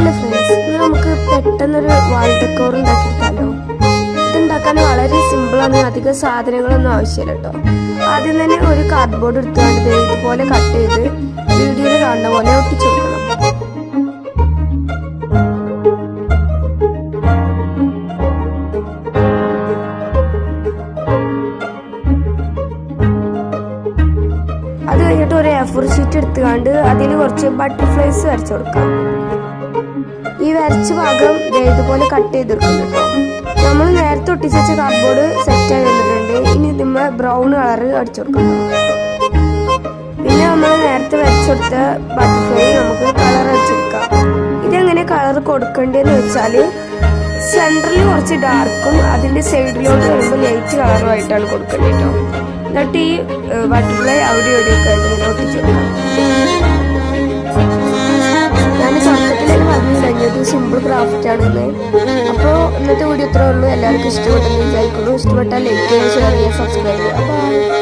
Hello friends, ഇന്ന് നമുക്ക് പെട്ടെന്നൊരു വാൾ ഡെക്കോർ ഉണ്ടാക്കിയെടുത്താലോ. ഇതുണ്ടാക്കാൻ വളരെ സിമ്പിളാണ്, അധികം സാധനങ്ങളൊന്നും ആവശ്യമില്ല കേട്ടോ. ആദ്യം തന്നെ ഒരു കാർഡ്ബോർഡ് എടുത്തുകൊണ്ട് ഇതുപോലെ കട്ട് ചെയ്ത് വീഡിയോയിൽ കാണുന്ന പോലെ ഒട്ടിച്ചു കൊടുക്കണം. അത് കഴിഞ്ഞിട്ട് ഒരു A4 ഷീറ്റ് എടുത്തുകൊണ്ട് അതിൽ കുറച്ച് ബട്ടർഫ്ലൈസ് വരച്ചു കൊടുക്കാം. ഈ വരച്ച ഭാഗം ഇതുപോലെ കട്ട് ചെയ്തെടുക്കുന്നു കേട്ടോ. നമ്മൾ നേരത്തെ ഒട്ടിച്ച് വെച്ച കാർഡ്ബോർഡ് സെറ്റായി വന്നിട്ടുണ്ട്. ഇനി നമ്മൾ ബ്രൗൺ കളർ അടിച്ചു കൊടുക്കണം. പിന്നെ നമ്മൾ നേരത്തെ വരച്ചെടുത്ത ബട്ടർഫ്ലൈ നമുക്ക് കളർ അടിച്ചെടുക്കാം. ഇതെങ്ങനെ കളർ കൊടുക്കേണ്ടതെന്ന് വെച്ചാൽ സെൻറ്ററിൽ കുറച്ച് ഡാർക്കും അതിൻ്റെ സൈഡിലോട്ട് വരുമ്പോൾ ലൈറ്റ് കളറുമായിട്ടാണ് കൊടുക്കേണ്ടത് കേട്ടോ. എന്നിട്ട് ഈ ബട്ടർഫ്ലൈ അവിടെ എവിടെയൊക്കെ ഇങ്ങനെ ഒട്ടിച്ചു കൊടുക്കാം. ഞാൻ തുടക്കത്തിൽ തന്നെ പറഞ്ഞു കഴിഞ്ഞത് സിമ്പിൾ ക്രാഫ്റ്റ് ആണെന്ന്. അപ്പോൾ ഇന്നത്തെ വീഡിയോ ഇത്രേ ഉള്ളൂ. എല്ലാവർക്കും ഇഷ്ടപ്പെട്ടെന്ന് വിചാരിക്കുന്നു. ഇഷ്ടപ്പെട്ടാൽ ലൈക്ക് ചെയ്യുക, ഷെയർ ചെയ്യുക, സബ്സ്ക്രൈബ് ചെയ്യുക.